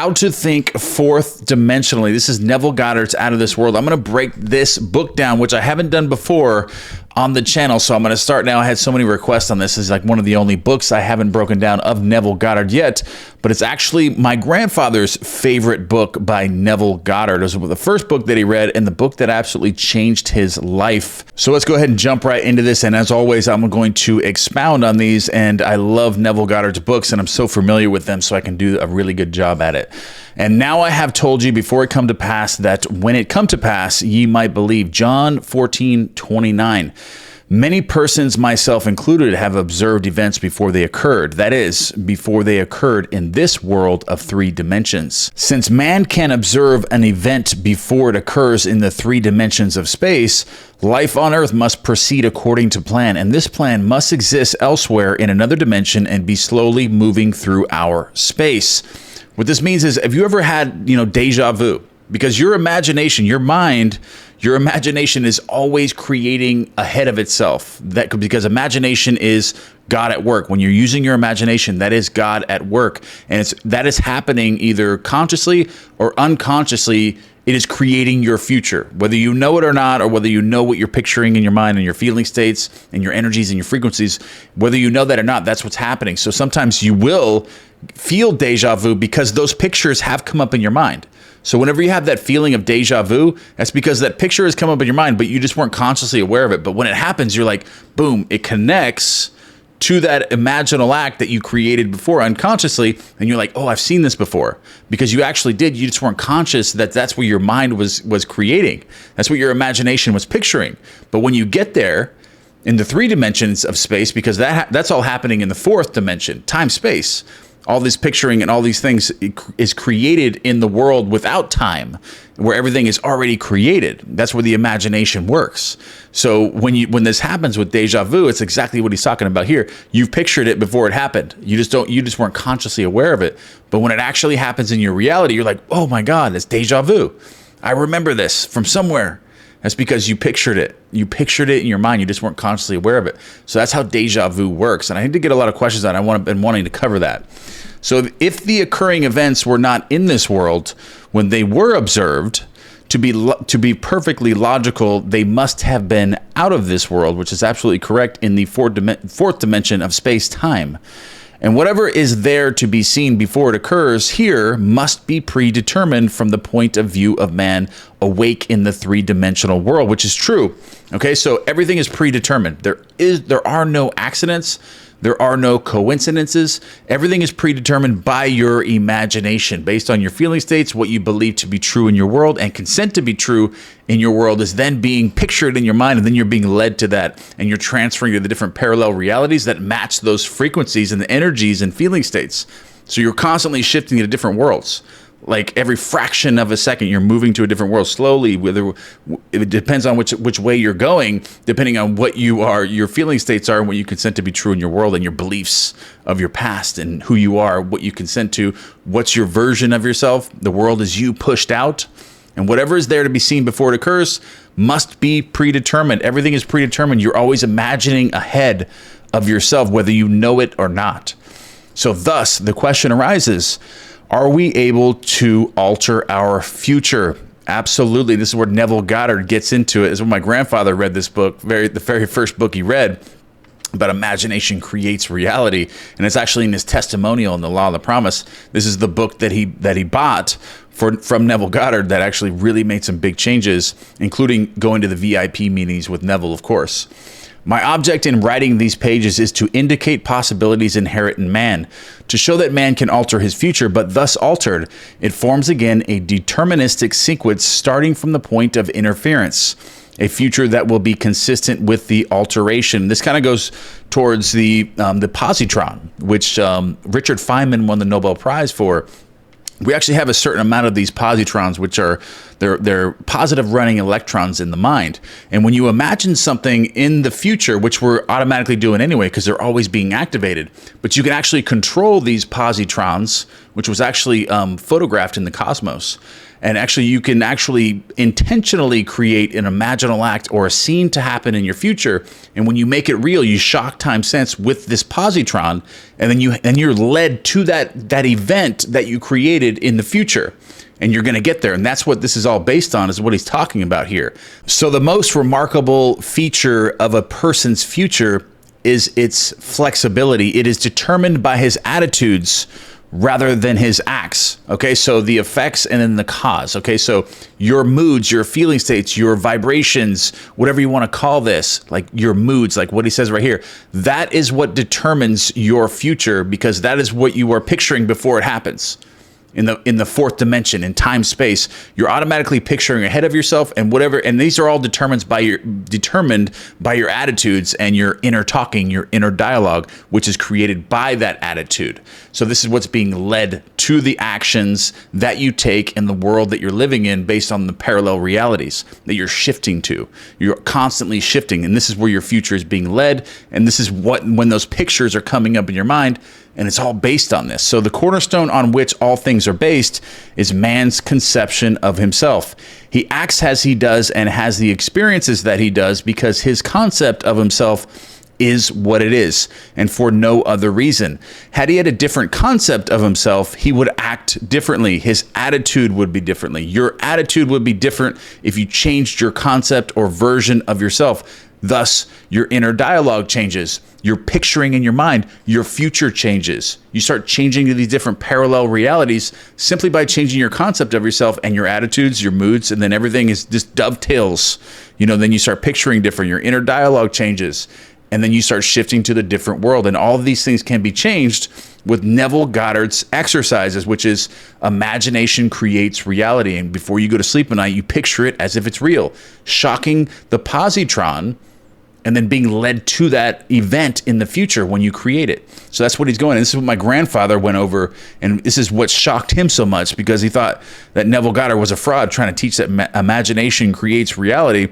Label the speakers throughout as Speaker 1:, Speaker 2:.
Speaker 1: How to Think Fourth Dimensionally. This is Neville Goddard's Out of This World. I'm going to break this book down, which I haven't done before on the channel. So I'm going to start now. I had so many requests on this. It's like one of the only books I haven't broken down of Neville Goddard yet, but it's actually my grandfather's favorite book by Neville Goddard. It was the first book that he read and the book that absolutely changed his life. So let's go ahead and jump right into this. And as always, I'm going to expound on these. And I love Neville Goddard's books and I'm so familiar with them, so I can do a really good job at it. And now I have told you before it come to pass that when it come to pass, ye might believe. John 14:29. Many persons, myself included, have observed events before they occurred. That is, before they occurred in this world of three dimensions. Since man can observe an event before it occurs in the three dimensions of space, life on Earth must proceed according to plan, and this plan must exist elsewhere in another dimension and be slowly moving through our space. What this means is, have you ever had, deja vu? Because your imagination, your mind, your imagination is always creating ahead of itself. Because imagination is God at work. When you're using your imagination, that is God at work. And that is happening either consciously or unconsciously. It is creating your future, whether you know it or not, or whether you know what you're picturing in your mind and your feeling states and your energies and your frequencies, whether you know that or not, that's what's happening. So sometimes you will feel deja vu because those pictures have come up in your mind. So whenever you have that feeling of deja vu, that's because that picture has come up in your mind, but you just weren't consciously aware of it. But when it happens, you're like, boom, it connects to that imaginal act that you created before unconsciously. And you're like, oh, I've seen this before, because you actually did. You just weren't conscious that that's what your mind was creating. That's what your imagination was picturing. But when you get there in the three dimensions of space, because that's all happening in the fourth dimension, time, space, all this picturing and all these things is created in the world without time, where everything is already created. That's where the imagination works. So when this happens with deja vu, it's exactly what he's talking about here. You've pictured it before it happened. You just weren't consciously aware of it. But when it actually happens in your reality, you're like, oh my God, it's deja vu. I remember this from somewhere. That's because you pictured it. You pictured it in your mind. You just weren't consciously aware of it. So that's how deja vu works. And I need to get a lot of questions on it. I've been wanting to cover that. So if the occurring events were not in this world, when they were observed, to be perfectly logical, they must have been out of this world, which is absolutely correct, in the fourth dimension of space-time. And whatever is there to be seen before it occurs here must be predetermined from the point of view of man awake in the three-dimensional world, which is true. Okay, so everything is predetermined. There are no accidents. There are no coincidences. Everything is predetermined by your imagination, based on your feeling states, what you believe to be true in your world, and consent to be true in your world is then being pictured in your mind, and then you're being led to that, and you're transferring to the different parallel realities that match those frequencies and the energies and feeling states. So you're constantly shifting to different worlds. Like every fraction of a second, you're moving to a different world slowly. Whether it depends on which way you're going, depending on what your feeling states are, and what you consent to be true in your world, and your beliefs of your past and who you are, what you consent to, what's your version of yourself. The world is you pushed out, and whatever is there to be seen before it occurs must be predetermined. Everything is predetermined. You're always imagining ahead of yourself, whether you know it or not. So thus, the question arises, are we able to alter our future? Absolutely. This is where Neville Goddard gets into it. This is when my grandfather read this book, the very first book he read about imagination creates reality. And it's actually in his testimonial in the Law of the Promise. This is the book that he bought from Neville Goddard that actually really made some big changes, including going to the VIP meetings with Neville, of course. My object in writing these pages is to indicate possibilities inherent in man, to show that man can alter his future, but thus altered, it forms again a deterministic sequence starting from the point of interference, a future that will be consistent with the alteration. This kind of goes towards the positron, which Richard Feynman won the Nobel Prize for. We actually have a certain amount of these positrons, which are They're positive running electrons in the mind. And when you imagine something in the future, which we're automatically doing anyway because they're always being activated, but you can actually control these positrons, which was actually photographed in the cosmos. And actually, you can actually intentionally create an imaginal act or a scene to happen in your future. And when you make it real, you shock time sense with this positron, and then you're led to that event that you created in the future. And you're going to get there. And that's what this is all based on, is what he's talking about here. So the most remarkable feature of a person's future is its flexibility. It is determined by his attitudes rather than his acts. Okay, so the effects and then the cause. Okay, so your moods, your feeling states, your vibrations, whatever you want to call this, like your moods, like what he says right here, that is what determines your future, because that is what you are picturing before it happens. In the fourth dimension, in time space, you're automatically picturing ahead of yourself and whatever, and these are all determined by your attitudes and your inner talking, your inner dialogue, which is created by that attitude. So this is what's being led to the actions that you take in the world that you're living in, based on the parallel realities that you're shifting to. You're constantly shifting, and this is where your future is being led, and this is when those pictures are coming up in your mind. And it's all based on this. So the cornerstone on which all things are based is man's conception of himself. He acts as he does and has the experiences that he does because his concept of himself is what it is, and for no other reason. Had he had a different concept of himself, he would act differently. His attitude would be differently. Your attitude would be different if you changed your concept or version of yourself. Thus, your inner dialogue changes. You're picturing in your mind, your future changes. You start changing to these different parallel realities simply by changing your concept of yourself and your attitudes, your moods, and then everything is just dovetails. Then you start picturing different. Your inner dialogue changes, and then you start shifting to the different world. And all of these things can be changed with Neville Goddard's exercises, which is imagination creates reality. And before you go to sleep at night, you picture it as if it's real, shocking the positron, and then being led to that event in the future when you create it. So that's what he's going. And this is what my grandfather went over, and this is what shocked him so much, because he thought that Neville Goddard was a fraud trying to teach that imagination creates reality.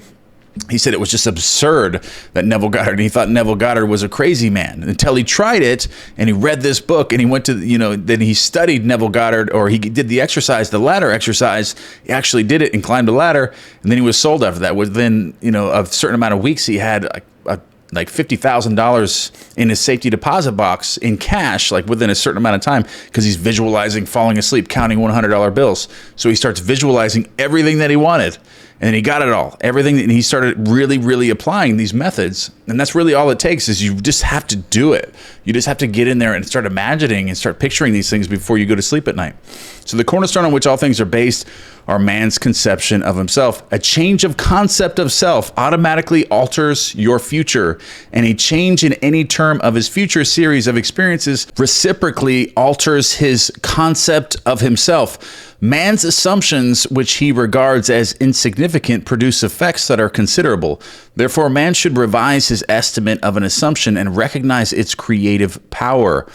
Speaker 1: He said it was just absurd that Neville Goddard, and he thought Neville Goddard was a crazy man until he tried it and he read this book and he went to, then he studied Neville Goddard, or he did the exercise, the ladder exercise. He actually did it and climbed a ladder, and then he was sold after that. Within, a certain amount of weeks, he had like $50,000 in his safety deposit box in cash, like within a certain amount of time, because he's visualizing falling asleep, counting $100 bills. So he starts visualizing everything that he wanted. And then he got it all, everything, and he started really, really applying these methods. And that's really all it takes, is you just have to do it. You just have to get in there and start imagining and start picturing these things before you go to sleep at night. So the cornerstone on which all things are based are man's conception of himself. A change of concept of self automatically alters your future, and a change in any term of his future series of experiences reciprocally alters his concept of himself. Man's assumptions, which he regards as insignificant, produce effects that are considerable. Therefore, man should revise his estimate of an assumption and recognize its creative power.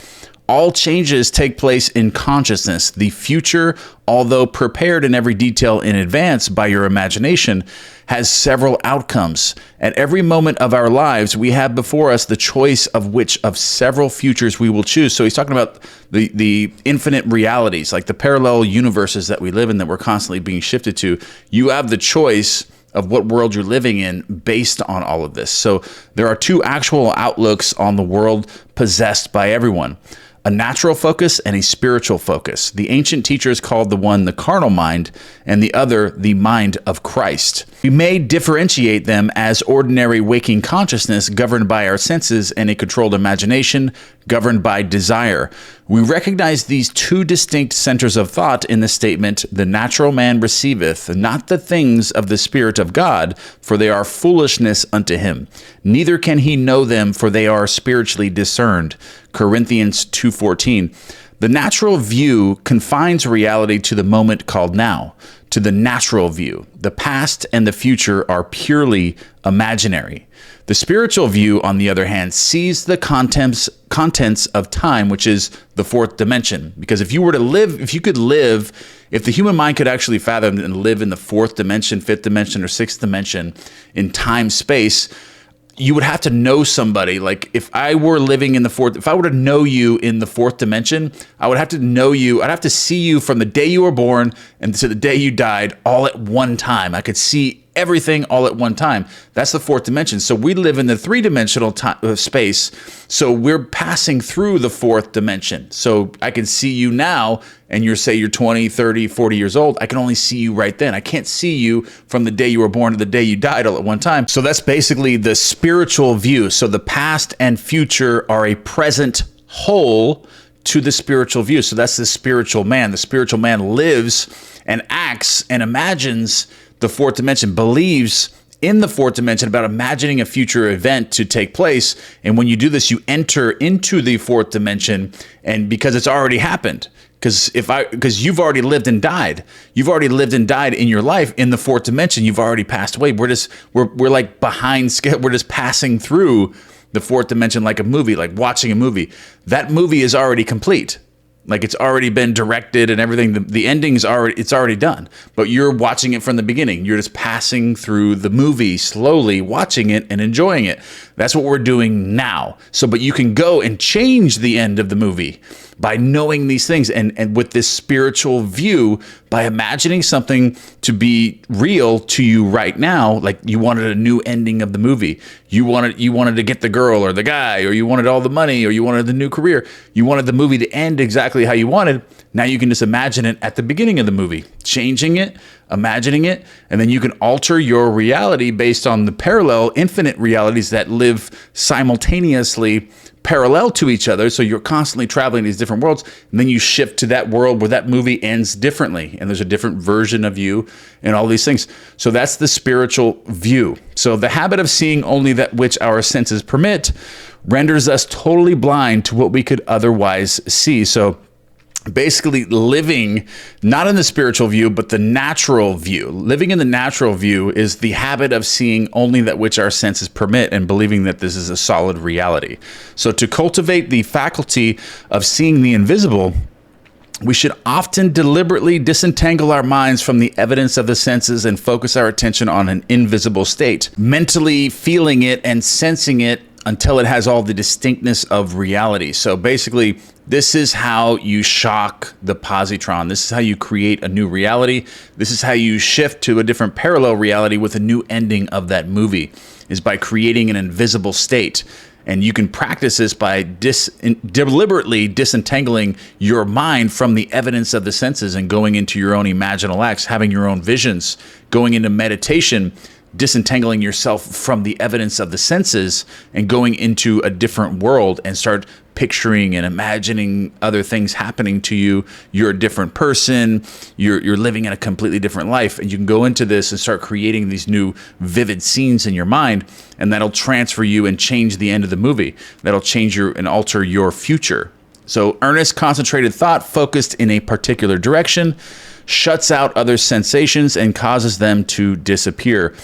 Speaker 1: All changes take place in consciousness. The future, although prepared in every detail in advance by your imagination, has several outcomes. At every moment of our lives, we have before us the choice of which of several futures we will choose. So he's talking about the infinite realities, like the parallel universes that we live in, that we're constantly being shifted to. You have the choice of what world you're living in based on all of this. So there are two actual outlooks on the world possessed by everyone: a natural focus and a spiritual focus. The ancient teachers called the one the carnal mind and the other the mind of Christ. We may differentiate them as ordinary waking consciousness governed by our senses and a controlled imagination governed by desire. We recognize these two distinct centers of thought in the statement, "The natural man receiveth not the things of the Spirit of God, for they are foolishness unto him. Neither can he know them, for they are spiritually discerned." Corinthians 2:14. The natural view confines reality to the moment called now, to the natural view. The past and the future are purely imaginary. The spiritual view, on the other hand, sees the contents of time, which is the fourth dimension. Because if you could live, if the human mind could actually fathom and live in the fourth dimension, fifth dimension, or sixth dimension in time, space, you would have to know somebody. Like if I were living in if I were to know you in the fourth dimension, I would have to know you. I'd have to see you from the day you were born and to the day you died all at one time. I could see everything all at one time. That's the fourth dimension. So we live in the three-dimensional space. So we're passing through the fourth dimension. So I can see you now, and you're 20, 30, 40 years old. I can only see you right then. I can't see you from the day you were born to the day you died all at one time. So that's basically the spiritual view. So the past and future are a present whole to the spiritual view. So that's the spiritual man. The spiritual man lives and acts and imagines the fourth dimension, believes in the fourth dimension about imagining a future event to take place. And when you do this, you enter into the fourth dimension, and because it's already happened. Because you've already lived and died. You've already lived and died in your life in the fourth dimension. You've already passed away. We're like behind schedule. We're just passing through the fourth dimension like a movie, like watching a movie. That movie is already complete. Like it's already been directed and everything. The ending's it's already done. But you're watching it from the beginning. You're just passing through the movie slowly, watching it and enjoying it. That's what we're doing now. But you can go and change the end of the movie by knowing these things and with this spiritual view, by imagining something to be real to you right now. Like you wanted a new ending of the movie. You wanted to get the girl or the guy, or you wanted all the money, or you wanted the new career. You wanted the movie to end exactly how you wanted. Now you can just imagine it at the beginning of the movie, changing it, imagining it, and then you can alter your reality based on the parallel, infinite realities that live simultaneously parallel to each other. So you're constantly traveling these different worlds, and then you shift to that world where that movie ends differently, and there's a different version of you and all these things. So that's the spiritual view. So the habit of seeing only that which our senses permit renders us totally blind to what we could otherwise see. So basically living not in the spiritual view, but the natural view. Living in the natural view is the habit of seeing only that which our senses permit and believing that this is a solid reality. So to cultivate the faculty of seeing the invisible, we should often deliberately disentangle our minds from the evidence of the senses and focus our attention on an invisible state, mentally feeling it and sensing it until it has all the distinctness of reality. So basically, this is how you shock the positron. This is how you create a new reality. This is how you shift to a different parallel reality with a new ending of that movie, is by creating an invisible state. And you can practice this by deliberately disentangling your mind from the evidence of the senses and going into your own imaginal acts, having your own visions, going into meditation, disentangling yourself from the evidence of the senses and going into a different world and start picturing and imagining other things happening to you. You're a different person. You're living in a completely different life. And you can go into this and start creating these new vivid scenes in your mind, and that'll transfer you and change the end of the movie. That'll change and alter your future. So earnest, concentrated thought focused in a particular direction shuts out other sensations and causes them to disappear.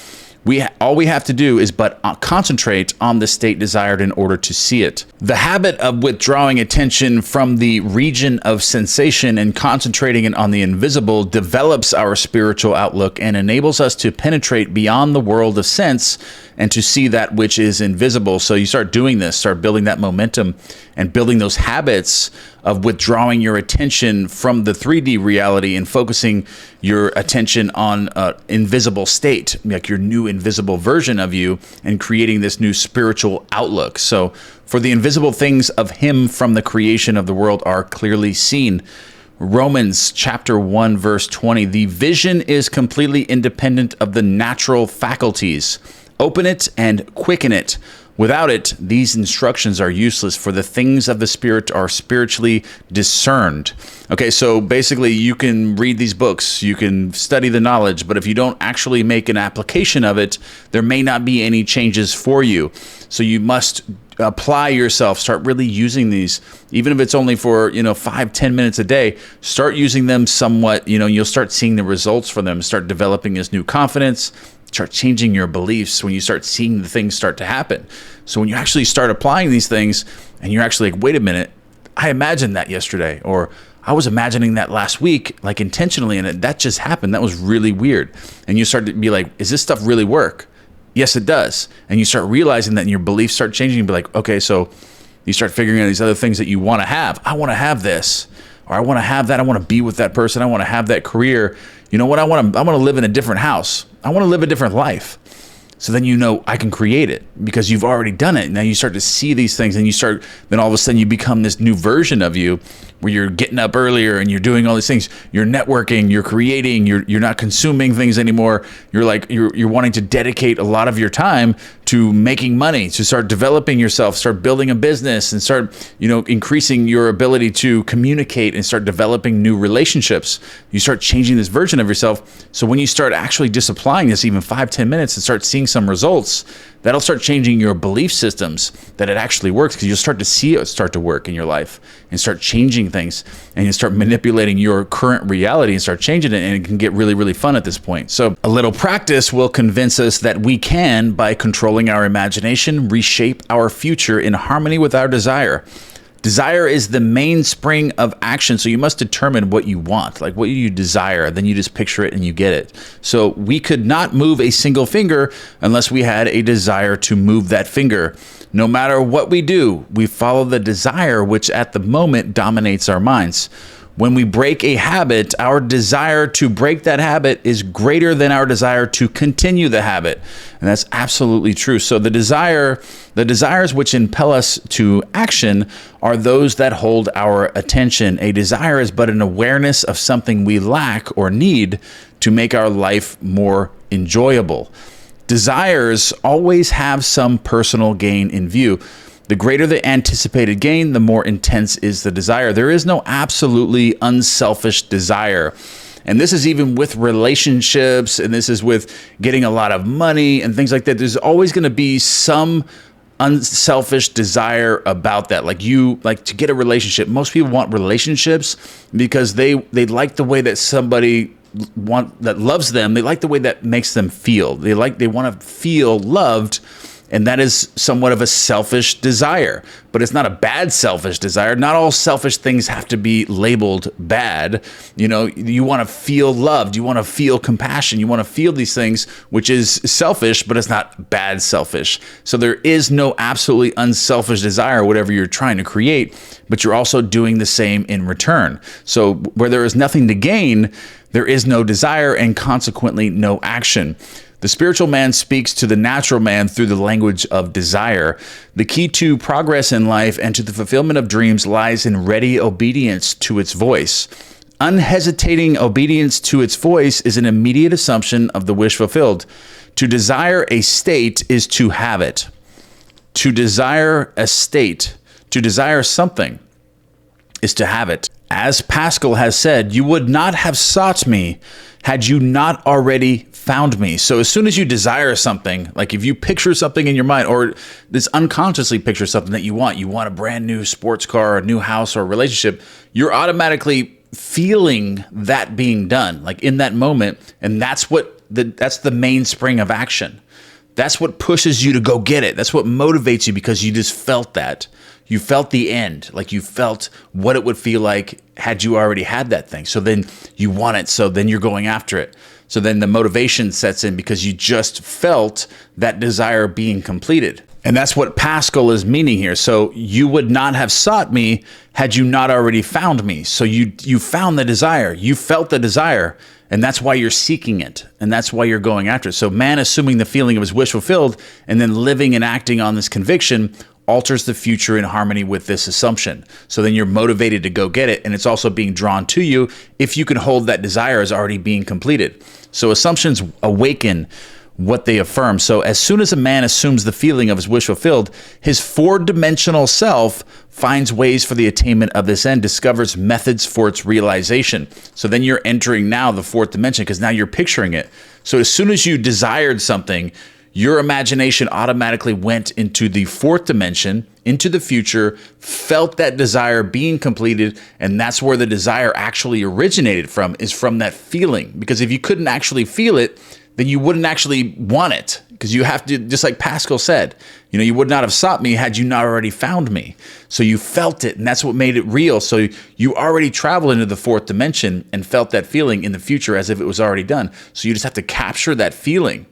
Speaker 1: All we have to do is but concentrate on the state desired in order to see it. The habit of withdrawing attention from the region of sensation and concentrating it on the invisible develops our spiritual outlook and enables us to penetrate beyond the world of sense and to see that which is invisible. So you start doing this, start building that momentum and building those habits of withdrawing your attention from the 3D reality and focusing your attention on an invisible state, like your new invisible version of you, and creating this new spiritual outlook. So for the invisible things of him from the creation of the world are clearly seen. Romans chapter 1, verse 20, the vision is completely independent of the natural faculties. Open it and quicken it. Without it, these instructions are useless, for the things of the Spirit are spiritually discerned. Okay, so basically you can read these books, you can study the knowledge, but if you don't actually make an application of it, there may not be any changes for you. So you must apply yourself, start really using these, even if it's only for, 5-10 minutes a day, start using them somewhat, you'll start seeing the results from them, start developing this new confidence, start changing your beliefs when you start seeing the things start to happen. So when you actually start applying these things and you're actually like, wait a minute, I imagined that yesterday, or I was imagining that last week, like intentionally, and that just happened. That was really weird. And you start to be like, is this stuff really work? Yes, it does. And you start realizing that, and your beliefs start changing. You be like, okay, so you start figuring out these other things that you want to have. I want to have this, or I want to have that. I want to be with that person. I want to have that career. You know what? I want to live in a different house. I want to live a different life. So then I can create it because you've already done it. Now you start to see these things, and then all of a sudden you become this new version of you where you're getting up earlier and you're doing all these things. You're networking, you're creating, you're not consuming things anymore. You're wanting to dedicate a lot of your time to making money, to start developing yourself, start building a business, and start, increasing your ability to communicate and start developing new relationships. You start changing this version of yourself. So when you start actually just applying this even 5-10 minutes and start seeing some results, that'll start changing your belief systems that it actually works, because you'll start to see it start to work in your life and start changing things, and you start manipulating your current reality and start changing it, and it can get really, really fun at this point. So a little practice will convince us that we can, by controlling our imagination, reshape our future in harmony with our desire. Desire is the mainspring of action. So you must determine what you want, like what you desire. Then you just picture it and you get it. So we could not move a single finger unless we had a desire to move that finger. No matter what we do, we follow the desire, which at the moment dominates our minds. When we break a habit, our desire to break that habit is greater than our desire to continue the habit. And that's absolutely true. So the desires which impel us to action are those that hold our attention. A desire is but an awareness of something we lack or need to make our life more enjoyable. Desires always have some personal gain in view. The greater the anticipated gain, the more intense is the desire. There is no absolutely unselfish desire. And this is even with relationships, and this is with getting a lot of money and things like that. There's always going to be some unselfish desire about that. Like to get a relationship. Most people want relationships because they like the way that somebody that loves them, they like the way that makes them feel. They want to feel loved. And that is somewhat of a selfish desire, but it's not a bad selfish desire. Not all selfish things have to be labeled bad. You want to feel loved. You want to feel compassion. You want to feel these things, which is selfish, but it's not bad selfish. So there is no absolutely unselfish desire, whatever you're trying to create, but you're also doing the same in return. So where there is nothing to gain, there is no desire and consequently no action. The spiritual man speaks to the natural man through the language of desire. The key to progress in life and to the fulfillment of dreams lies in ready obedience to its voice. Unhesitating obedience to its voice is an immediate assumption of the wish fulfilled. To desire a state is to have it. To desire a state, to desire something, is to have it. As Pascal has said, you would not have sought me had you not already found me. So as soon as you desire something, like if you picture something in your mind, or this unconsciously picture something that you want a brand new sports car, a new house, or a relationship, you're automatically feeling that being done, like in that moment. And that's the mainspring of action. That's what pushes you to go get it. That's what motivates you, because you just felt that. You felt the end, like you felt what it would feel like had you already had that thing. So then you want it. So then you're going after it. So then the motivation sets in because you just felt that desire being completed. And that's what Pascal is meaning here. So you would not have sought me had you not already found me. So you found the desire. You felt the desire. And that's why you're seeking it. And that's why you're going after it. So man assuming the feeling of his wish fulfilled and then living and acting on this conviction alters the future in harmony with this assumption. So then you're motivated to go get it, and it's also being drawn to you if you can hold that desire as already being completed. So assumptions awaken what they affirm. So as soon as a man assumes the feeling of his wish fulfilled, his four-dimensional self finds ways for the attainment of this end, discovers methods for its realization. So then you're entering now the fourth dimension, because now you're picturing it. So as soon as you desired something, your imagination automatically went into the fourth dimension, into the future, felt that desire being completed, and that's where the desire actually originated from, is from that feeling. Because if you couldn't actually feel it, then you wouldn't actually want it. Because you have to, just like Pascal said, you would not have sought me had you not already found me. So you felt it, and that's what made it real. So you already traveled into the fourth dimension and felt that feeling in the future as if it was already done. So you just have to capture that feeling.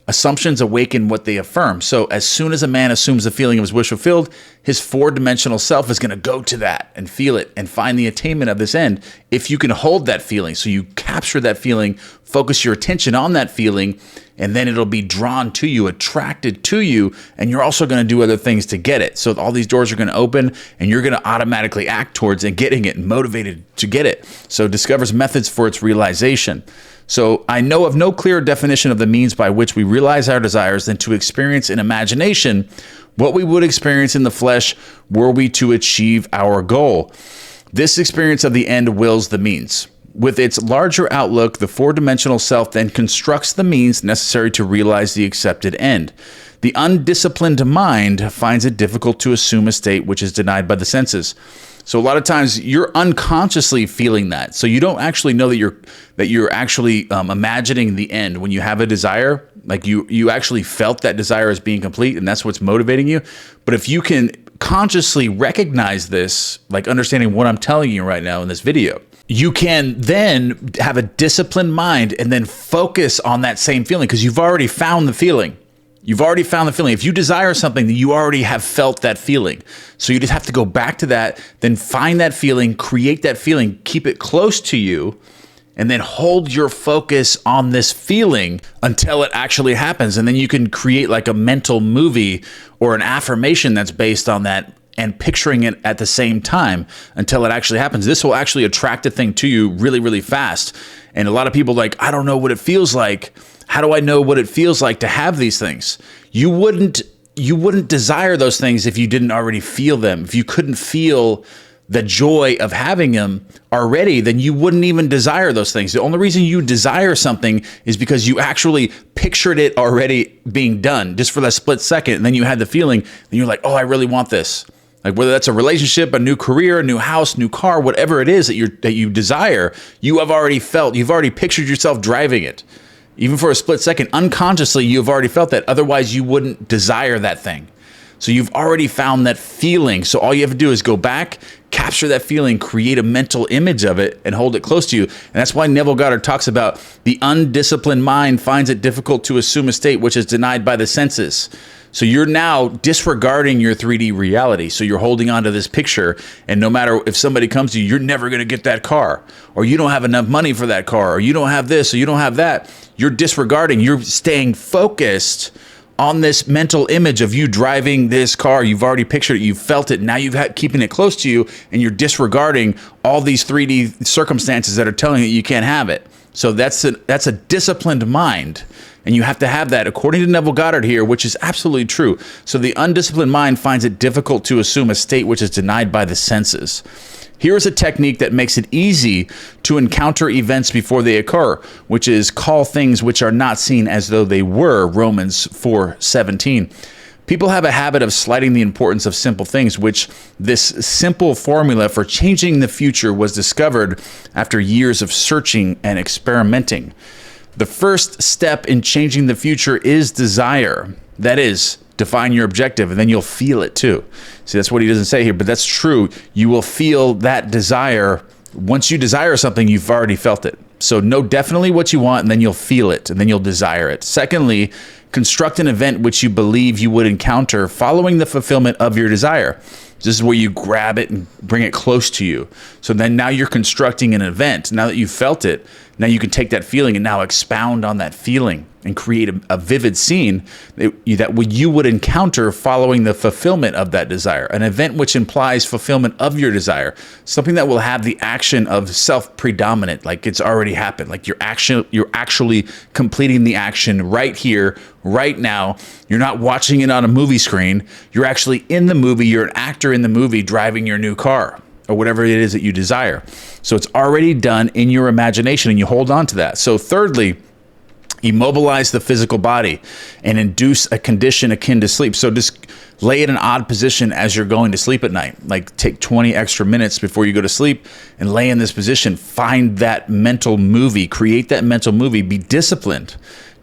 Speaker 1: Assumptions awaken what they affirm. So as soon as a man assumes the feeling of his wish fulfilled, his four-dimensional self is going to go to that and feel it and find the attainment of this end if you can hold that feeling. So you capture that feeling, focus your attention on that feeling, and then it'll be drawn to you, attracted to you, and you're also going to do other things to get it. So all these doors are going to open, and you're going to automatically act towards and getting it and motivated to get it. So discovers methods for its realization. So I know of no clearer definition of the means by which we realize our desires than to experience in imagination what we would experience in the flesh were we to achieve our goal. This experience of the end wills the means. With its larger outlook, the four-dimensional self then constructs the means necessary to realize the accepted end. The undisciplined mind finds it difficult to assume a state which is denied by the senses. So a lot of times you're unconsciously feeling that. So you don't actually know that you're actually imagining the end when you have a desire. Like you actually felt that desire as being complete, and that's what's motivating you. But if you can consciously recognize this, like understanding what I'm telling you right now in this video, you can then have a disciplined mind and then focus on that same feeling because you've already found the feeling. You've already found the feeling. If you desire something, then you already have felt that feeling. So you just have to go back to that, then find that feeling, create that feeling, keep it close to you, and then hold your focus on this feeling until it actually happens. And then you can create like a mental movie or an affirmation that's based on that and picturing it at the same time until it actually happens. This will actually attract a thing to you really, really fast. And a lot of people I don't know what it feels like. How do I know what it feels like to have these things? You wouldn't desire those things if you didn't already feel them. If you couldn't feel the joy of having them already, then you wouldn't even desire those things. The only reason you desire something is because you actually pictured it already being done just for that split second. And then you had the feeling, and you're like, oh, I really want this. Like whether that's a relationship, a new career, a new house, new car, whatever it is that you desire, you have already felt, you've already pictured yourself driving it. Even for a split second, unconsciously, you've already felt that. Otherwise, you wouldn't desire that thing. So you've already found that feeling. So all you have to do is go back, capture that feeling, create a mental image of it, and hold it close to you. And that's why Neville Goddard talks about the undisciplined mind finds it difficult to assume a state which is denied by the senses. So you're now disregarding your 3D reality. So you're holding on to this picture, and no matter if somebody comes to you, you're never going to get that car, or you don't have enough money for that car, or you don't have this, or you don't have that. You're disregarding, you're staying focused on this mental image of you driving this car. You've already pictured it, you've felt it, now you've had keeping it close to you, and you're disregarding all these 3D circumstances that are telling you you can't have it. So that's a disciplined mind. And you have to have that, according to Neville Goddard here, which is absolutely true. So the undisciplined mind finds it difficult to assume a state which is denied by the senses. Here is a technique that makes it easy to encounter events before they occur, which is call things which are not seen as though they were, Romans 4:17. People have a habit of slighting the importance of simple things, which this simple formula for changing the future was discovered after years of searching and experimenting. The first step in changing the future is desire. That is, define your objective, and then you'll feel it too. See, that's what he doesn't say here, but that's true. You will feel that desire. Once you desire something, you've already felt it. So know definitely what you want, and then you'll feel it, and then you'll desire it. Secondly, construct an event which you believe you would encounter following the fulfillment of your desire. This is where you grab it and bring it close to you. So then now you're constructing an event. Now that you've felt it, now you can take that feeling and now expound on that feeling and create a vivid scene that you would encounter following the fulfillment of that desire. An event which implies fulfillment of your desire. Something that will have the action of self-predominant, like it's already happened. Like you're actually completing the action right here, right now. You're not watching it on a movie screen. You're actually in the movie. You're an actor in the movie driving your new car, or whatever it is that you desire. So it's already done in your imagination, and you hold on to that. So thirdly, Immobilize the physical body and induce a condition akin to sleep. So just lay in an odd position as you're going to sleep at night. Like take 20 extra minutes before you go to sleep and lay in this position. Find that mental movie. Create that mental movie. Be disciplined.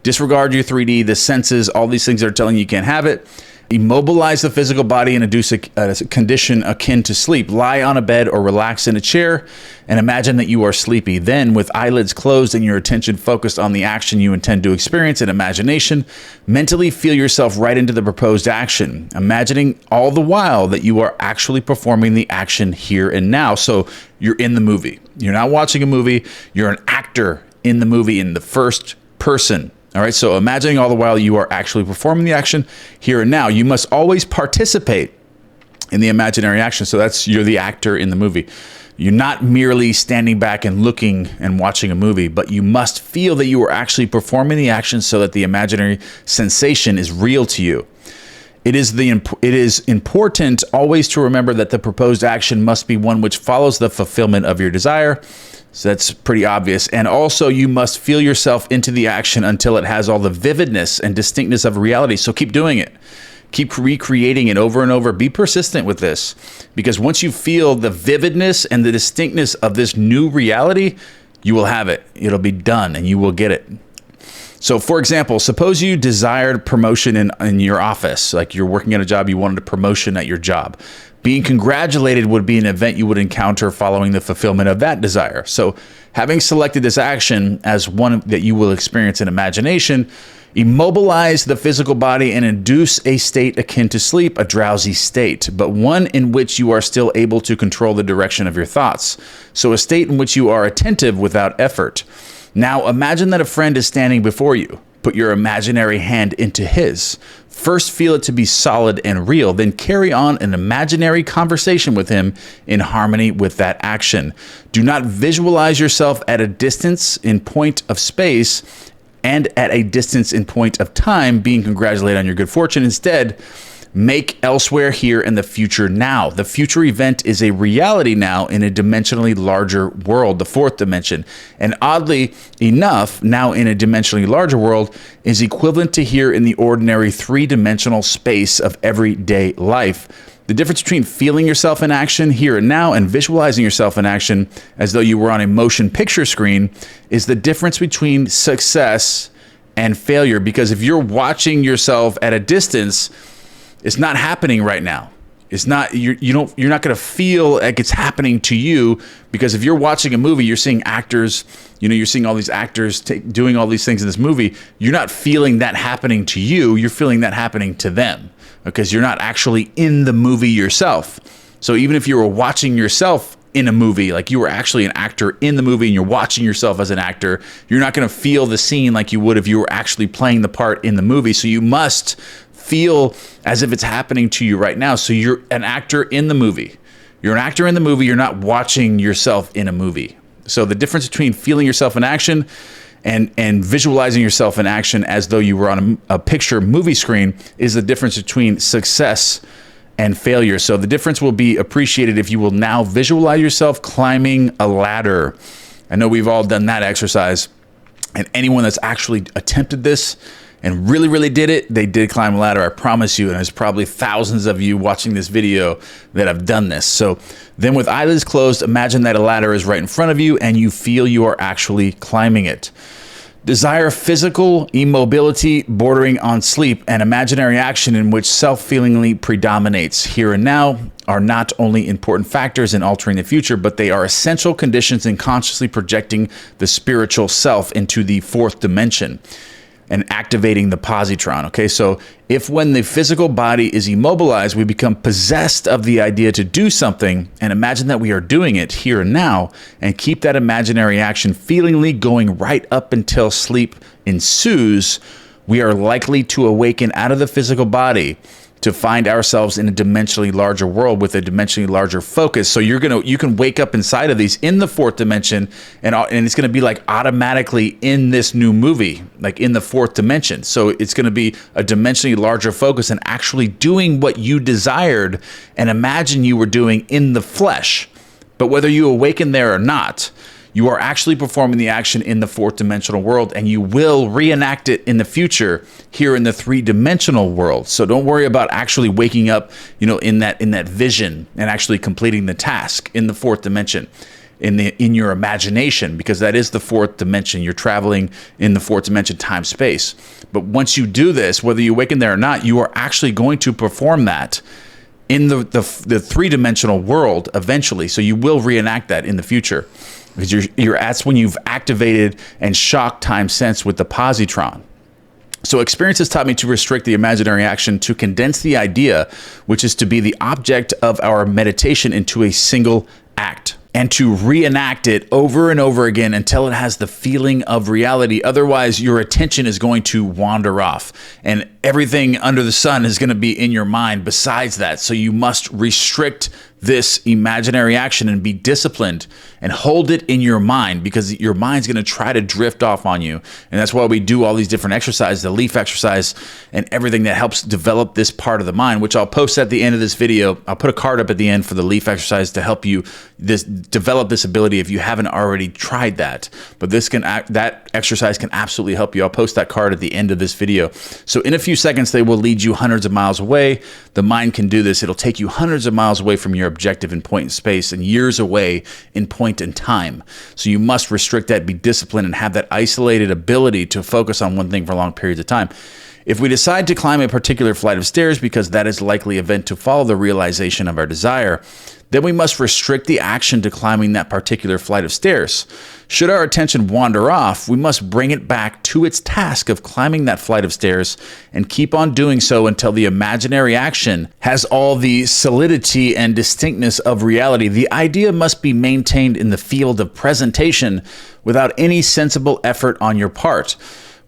Speaker 1: Disregard your 3D, the senses, all these things that are telling you can't have it. Immobilize the physical body and induce a condition akin to sleep. Lie on a bed or relax in a chair and imagine that you are sleepy. Then, with eyelids closed and your attention focused on the action you intend to experience in imagination, mentally feel yourself right into the proposed action, imagining all the while that you are actually performing the action here and now. So you're in the movie. You're not watching a movie. You're an actor in the movie in the first person. All right, so imagining all the while you are actually performing the action here and now. You must always participate in the imaginary action. So you're the actor in the movie. You're not merely standing back and looking and watching a movie, but you must feel that you are actually performing the action so that the imaginary sensation is real to you. It is important always to remember that the proposed action must be one which follows the fulfillment of your desire. So that's pretty obvious. And also you must feel yourself into the action until it has all the vividness and distinctness of reality. So keep doing it. Keep recreating it over and over. Be persistent with this, because once you feel the vividness and the distinctness of this new reality, you will have it. It'll be done and you will get it. So for example, suppose you desired promotion in your office, like you're working at a job, you wanted a promotion at your job. Being congratulated would be an event you would encounter following the fulfillment of that desire. So having selected this action as one that you will experience in imagination, immobilize the physical body and induce a state akin to sleep, a drowsy state, but one in which you are still able to control the direction of your thoughts. So a state in which you are attentive without effort. Now imagine that a friend is standing before you. Put your imaginary hand into his. First, feel it to be solid and real. Then carry on an imaginary conversation with him in harmony with that action. Do not visualize yourself at a distance in point of space and at a distance in point of time being congratulated on your good fortune. Instead, make elsewhere, here, and the future now. The future event is a reality now in a dimensionally larger world, the fourth dimension. And oddly enough, now in a dimensionally larger world is equivalent to here in the ordinary three-dimensional space of everyday life. The difference between feeling yourself in action here and now and visualizing yourself in action as though you were on a motion picture screen is the difference between success and failure. Because if you're watching yourself at a distance, it's not happening right now. It's not, you're not going to feel like it's happening to you, because if you're watching a movie, you're seeing actors, you're seeing all these actors doing all these things in this movie. You're not feeling that happening to you. You're feeling that happening to them, because you're not actually in the movie yourself. So even if you were watching yourself in a movie, like you were actually an actor in the movie and you're watching yourself as an actor, you're not going to feel the scene like you would if you were actually playing the part in the movie. So you must feel as if it's happening to you right now. So you're an actor in the movie. You're an actor in the movie. You're not watching yourself in a movie. So the difference between feeling yourself in action and visualizing yourself in action as though you were on a picture movie screen is the difference between success and failure. So the difference will be appreciated if you will now visualize yourself climbing a ladder. I know we've all done that exercise, and anyone that's actually attempted this and really, really did it, they did climb a ladder, I promise you. And there's probably thousands of you watching this video that have done this. So then with eyelids closed, imagine that a ladder is right in front of you and you feel you are actually climbing it. Desire physical immobility bordering on sleep and imaginary action in which self-feelingly predominates here and now are not only important factors in altering the future, but they are essential conditions in consciously projecting the spiritual self into the fourth dimension and activating the positron. Okay, so if when the physical body is immobilized, we become possessed of the idea to do something and imagine that we are doing it here and now and keep that imaginary action feelingly going right up until sleep ensues, we are likely to awaken out of the physical body to find ourselves in a dimensionally larger world with a dimensionally larger focus. So you can wake up inside of these in the fourth dimension, and it's going to be like automatically in this new movie, like in the fourth dimension. So it's going to be a dimensionally larger focus and actually doing what you desired and imagine you were doing in the flesh. But whether you awaken there or not, you are actually performing the action in the fourth dimensional world, and you will reenact it in the future here in the three-dimensional world. So don't worry about actually waking up, in that vision and actually completing the task in the fourth dimension, in your imagination, because that is the fourth dimension. You're traveling in the fourth dimension, time, space. But once you do this, whether you awaken there or not, you are actually going to perform that in the three-dimensional world eventually. So you will reenact that in the future, because that's when you've activated and shocked time sense with the positron. So experience has taught me to restrict the imaginary action, to condense the idea, which is to be the object of our meditation, into a single act, and to reenact it over and over again until it has the feeling of reality. Otherwise, your attention is going to wander off, and everything under the sun is going to be in your mind besides that. So you must restrict this imaginary action and be disciplined and hold it in your mind, because your mind's going to try to drift off on you. And that's why we do all these different exercises, the leaf exercise and everything that helps develop this part of the mind, which I'll post at the end of this video. I'll put a card up at the end for the leaf exercise to help you develop this ability if you haven't already tried that. But that exercise can absolutely help you. I'll post that card at the end of this video. So in a few seconds, they will lead you hundreds of miles away. The mind can do this. It'll take you hundreds of miles away from your objective in point in space and years away in point in time. So you must restrict that, be disciplined, and have that isolated ability to focus on one thing for long periods of time. If we decide to climb a particular flight of stairs because that is likely event to follow the realization of our desire, then we must restrict the action to climbing that particular flight of stairs. Should our attention wander off, we must bring it back to its task of climbing that flight of stairs and keep on doing so until the imaginary action has all the solidity and distinctness of reality. The idea must be maintained in the field of presentation without any sensible effort on your part.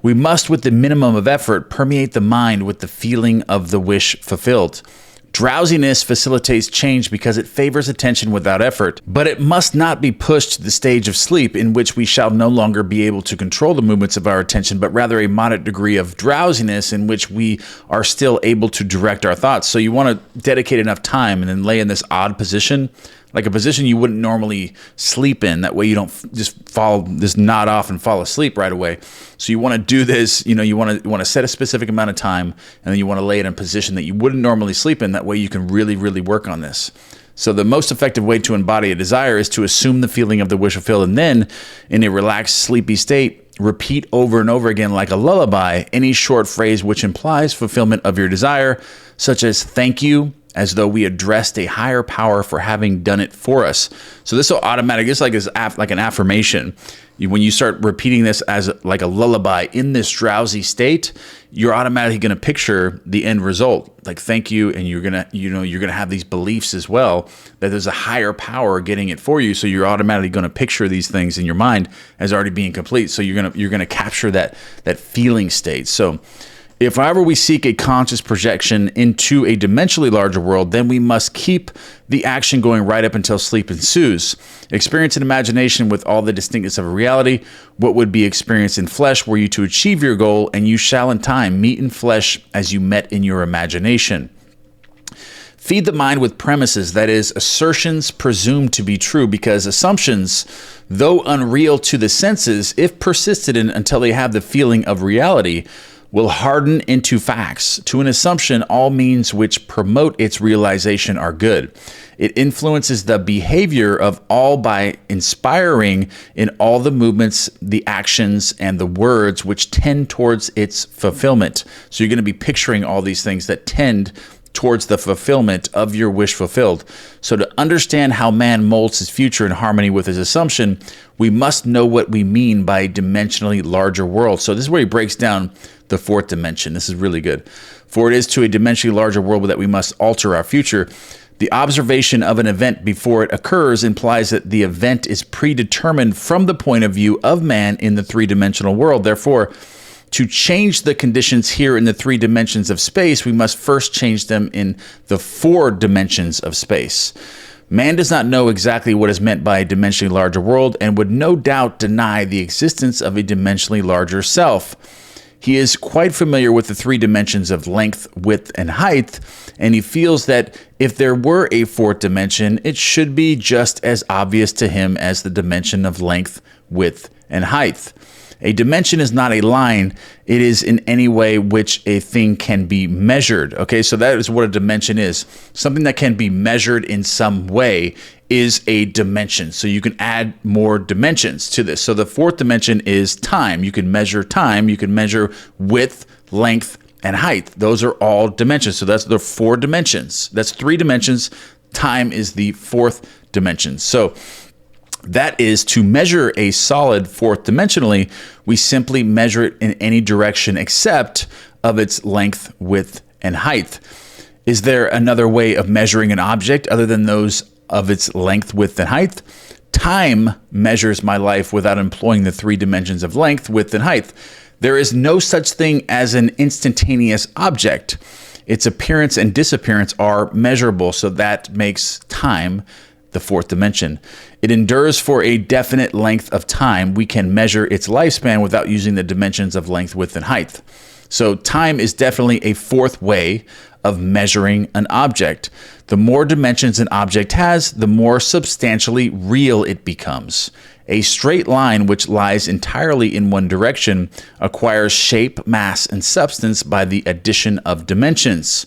Speaker 1: We must, with the minimum of effort, permeate the mind with the feeling of the wish fulfilled. Drowsiness facilitates change because it favors attention without effort, but it must not be pushed to the stage of sleep, in which we shall no longer be able to control the movements of our attention, but rather a moderate degree of drowsiness in which we are still able to direct our thoughts. So you want to dedicate enough time and then lay in this odd position, like a position you wouldn't normally sleep in. That way you don't just nod off and fall asleep right away. So you want to do this, you want to set a specific amount of time, and then you want to lay it in a position that you wouldn't normally sleep in. That way you can really, really work on this. So the most effective way to embody a desire is to assume the feeling of the wish fulfilled, and then in a relaxed, sleepy state, repeat over and over again like a lullaby any short phrase which implies fulfillment of your desire, such as "thank you," as though we addressed a higher power for having done it for us. So this will automatically, it's like an affirmation. When you start repeating this as like a lullaby in this drowsy state, you're automatically going to picture the end result, like "thank you," and you're gonna have these beliefs as well that there's a higher power getting it for you. So you're automatically going to picture these things in your mind as already being complete. So you're gonna capture that feeling state. So if ever we seek a conscious projection into a dimensionally larger world, then we must keep the action going right up until sleep ensues. Experience in imagination with all the distinctness of a reality. What would be experienced in flesh were you to achieve your goal, and you shall in time meet in flesh as you met in your imagination. Feed the mind with premises, that is, assertions presumed to be true, because assumptions, though unreal to the senses, if persisted in until they have the feeling of reality, will harden into facts. To an assumption, all means which promote its realization are good. It influences the behavior of all by inspiring in all the movements, the actions, and the words which tend towards its fulfillment. So you're going to be picturing all these things that tend towards the fulfillment of your wish fulfilled. So to understand how man molds his future in harmony with his assumption, we must know what we mean by a dimensionally larger world. So this is where he breaks down the fourth dimension. This is really good. For it is to a dimensionally larger world that we must alter our future. The observation of an event before it occurs implies that the event is predetermined from the point of view of man in the three-dimensional world. Therefore, to change the conditions here in the three dimensions of space, we must first change them in the four dimensions of space. Man does not know exactly what is meant by a dimensionally larger world and would no doubt deny the existence of a dimensionally larger self. He is quite familiar with the three dimensions of length, width, and height, and he feels that if there were a fourth dimension, it should be just as obvious to him as the dimension of length, width, and height. A dimension is not a line. It is in any way which a thing can be measured. Okay, so that is what a dimension is. Something that can be measured in some way is a dimension. So you can add more dimensions to this. So the fourth dimension is time. You can measure time. You can measure width, length, and height. Those are all dimensions. So that's the 4 dimensions. That's 3 dimensions. Time is the 4th dimension. So that is to measure a solid fourth dimensionally, we simply measure it in any direction except of its length, width, and height. Is there another way of measuring an object other than those of its length, width, and height? Time measures my life without employing the 3 dimensions of length, width, and height. There is no such thing as an instantaneous object. Its appearance and disappearance are measurable, so that makes time the 4th dimension. It endures for a definite length of time. We can measure its lifespan without using the dimensions of length, width, and height. So time is definitely a 4th way of measuring an object. The more dimensions an object has, the more substantially real it becomes. A straight line which lies entirely in one direction acquires shape, mass, and substance by the addition of dimensions.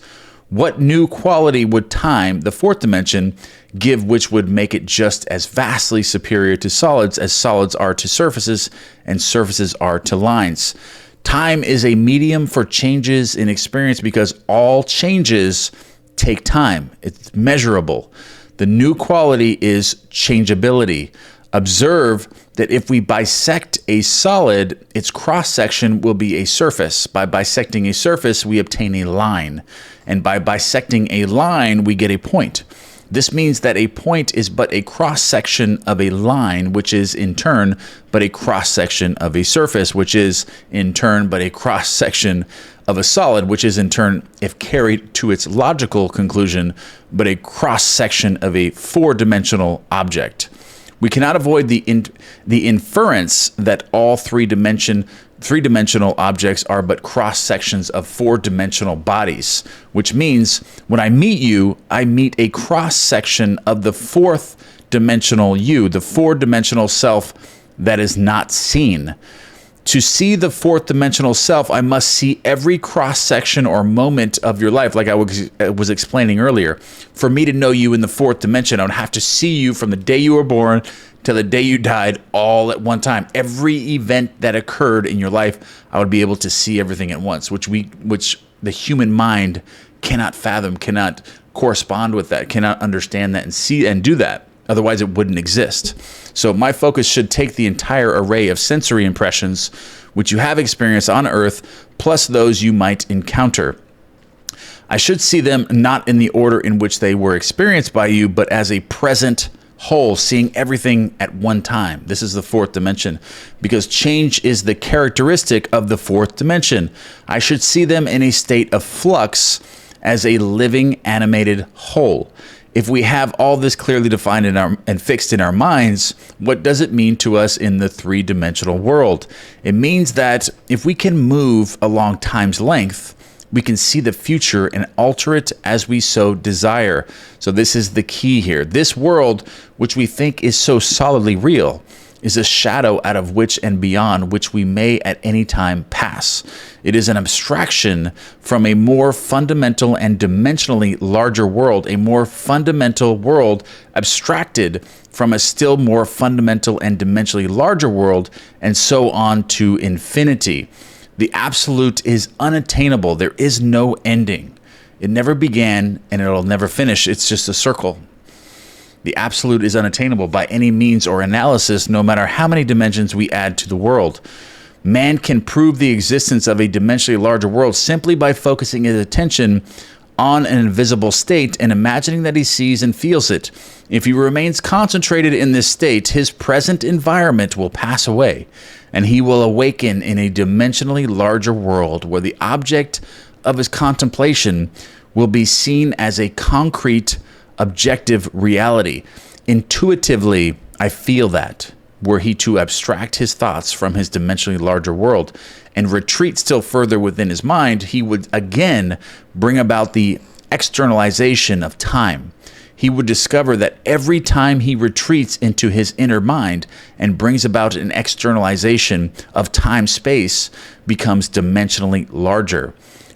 Speaker 1: What new quality would time, the 4th dimension, give which would make it just as vastly superior to solids as solids are to surfaces and surfaces are to lines? Time is a medium for changes in experience because all changes take time. It's measurable. The new quality is changeability. Observe that if we bisect a solid, its cross-section will be a surface. By bisecting a surface, we obtain a line. And by bisecting a line, we get a point. This means that a point is but a cross-section of a line, which is in turn but a cross-section of a surface, which is in turn but a cross-section of a solid, which is in turn, if carried to its logical conclusion, but a cross-section of a 4-dimensional object. We cannot avoid the inference that all three-dimensional objects are but cross-sections of 4-dimensional bodies, which means when I meet you, I meet a cross-section of the 4th-dimensional you, the 4-dimensional self that is not seen. To see the 4th-dimensional self, I must see every cross-section or moment of your life, like I was explaining earlier. For me to know you in the 4th dimension, I would have to see you from the day you were born to the day you died all at one time. Every event that occurred in your life, I would be able to see everything at once, which the human mind cannot fathom, cannot correspond with that, cannot understand that and see and do that. Otherwise, it wouldn't exist. So my focus should take the entire array of sensory impressions which you have experienced on Earth, plus those you might encounter. I should see them not in the order in which they were experienced by you, but as a present whole, seeing everything at one time. This is the 4th dimension, because change is the characteristic of the 4th dimension. I should see them in a state of flux as a living, animated whole. If we have all this clearly defined and fixed in our minds, what does it mean to us in the 3-dimensional world? It means that if we can move along time's length, we can see the future and alter it as we so desire. So this is the key here. This world, which we think is so solidly real, is a shadow out of which and beyond which we may at any time pass. It is an abstraction from a more fundamental and dimensionally larger world, a more fundamental world abstracted from a still more fundamental and dimensionally larger world, and so on to infinity. The absolute is unattainable. There is no ending. It never began and it'll never finish. It's just a circle. The absolute is unattainable by any means or analysis, no matter how many dimensions we add to the world. Man can prove the existence of a dimensionally larger world simply by focusing his attention on an invisible state and imagining that he sees and feels it. If he remains concentrated in this state, his present environment will pass away, and he will awaken in a dimensionally larger world where the object of his contemplation will be seen as a concrete, objective reality. Intuitively, I feel that. were he to abstract his thoughts from his dimensionally larger world and retreat still further within his mind, he would again bring about the externalization of time. He would discover that every time he retreats into his inner mind and brings about an externalization of time-space, becomes dimensionally larger.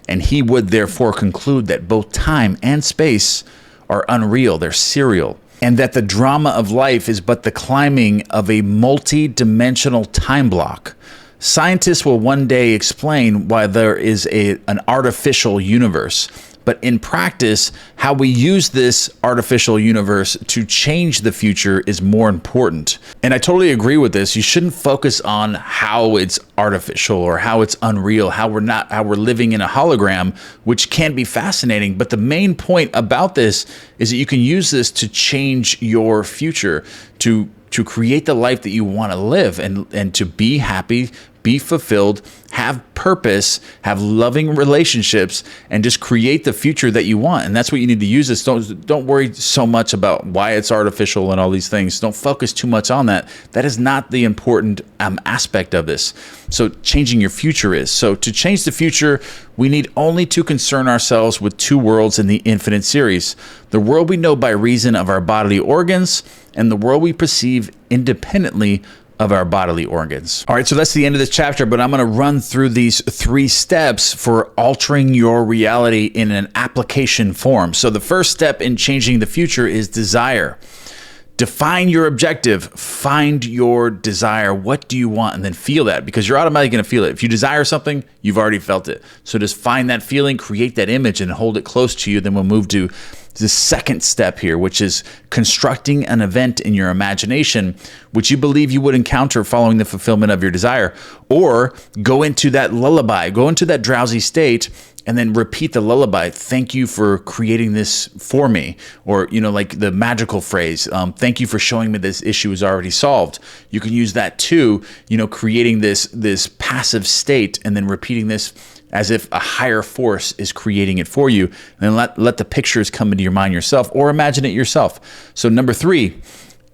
Speaker 1: And he would therefore conclude that both time and space are unreal, they're serial, and that the drama of life is but the climbing of a multi-dimensional time block. Scientists will one day explain why there is an artificial universe. But in practice, how we use this artificial universe to change the future is more important. And I totally agree with this. You shouldn't focus on how it's artificial or how it's unreal, how we're living in a hologram, which can be fascinating. But the main point about this is that you can use this to change your future, to create the life that you want to live and to be happy, be fulfilled, have purpose, have loving relationships, and just create the future that you want. And that's what you need to use this. Don't worry so much about why it's artificial and all these things. Don't focus too much on that. That is not the important aspect of this. So changing your future is. So to change the future, we need only to concern ourselves with two worlds in the infinite series: the world we know by reason of our bodily organs and the world we perceive independently of our bodily organs. All right, so that's the end of this chapter, but I'm going to run through these 3 steps for altering your reality in an application form. So the first step in changing the future is desire. Define your objective, find your desire. What do you want? And then feel that, because you're automatically going to feel it. If you desire something, you've already felt it. So just find that feeling, create that image, and hold it close to you. Then we'll move to the second step here, which is constructing an event in your imagination, which you believe you would encounter following the fulfillment of your desire. Or go into that lullaby, go into that drowsy state, and then repeat the lullaby. Thank you for creating this for me. Or, like the magical phrase, thank you for showing me this issue is already solved. You can use that too, creating this passive state and then repeating this as if a higher force is creating it for you. And then let the pictures come into your mind yourself, or imagine it yourself. So number 3,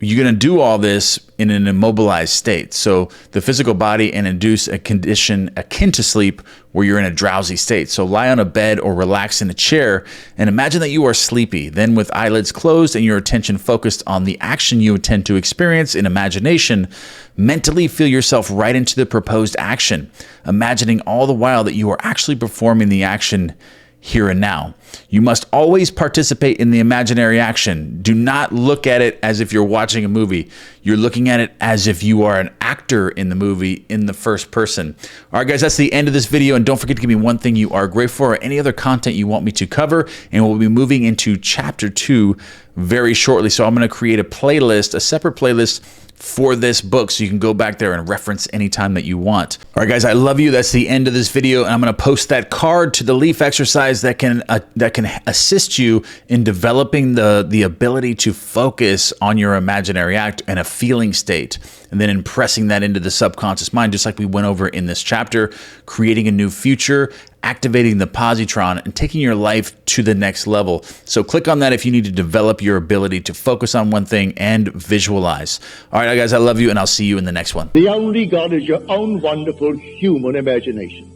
Speaker 1: you're going to do all this in an immobilized state. So the physical body and induce a condition akin to sleep where you're in a drowsy state. So lie on a bed or relax in a chair and imagine that you are sleepy. Then with eyelids closed and your attention focused on the action you intend to experience in imagination, mentally feel yourself right into the proposed action, imagining all the while that you are actually performing the action here and now. You must always participate in the imaginary action. Do not look at it as if you're watching a movie. You're looking at it as if you are an actor in the movie in the first person. All right, guys, that's the end of this video. And don't forget to give me one thing you are grateful for or any other content you want me to cover. And we'll be moving into chapter 2 very shortly. So I'm going to create a playlist, a separate playlist for this book, so you can go back there and reference anytime that you want. All right, guys, I love you. That's the end of this video, and I'm going to post that card to the leaf exercise that can assist you in developing the ability to focus on your imaginary act and a feeling state, and then impressing that into the subconscious mind, just like we went over in this chapter, creating a new future, activating the positron, and taking your life to the next level. So click on that if you need to develop your ability to focus on one thing and visualize. All right, guys, I love you, and I'll see you in the next one.
Speaker 2: The only God is your own wonderful human imagination.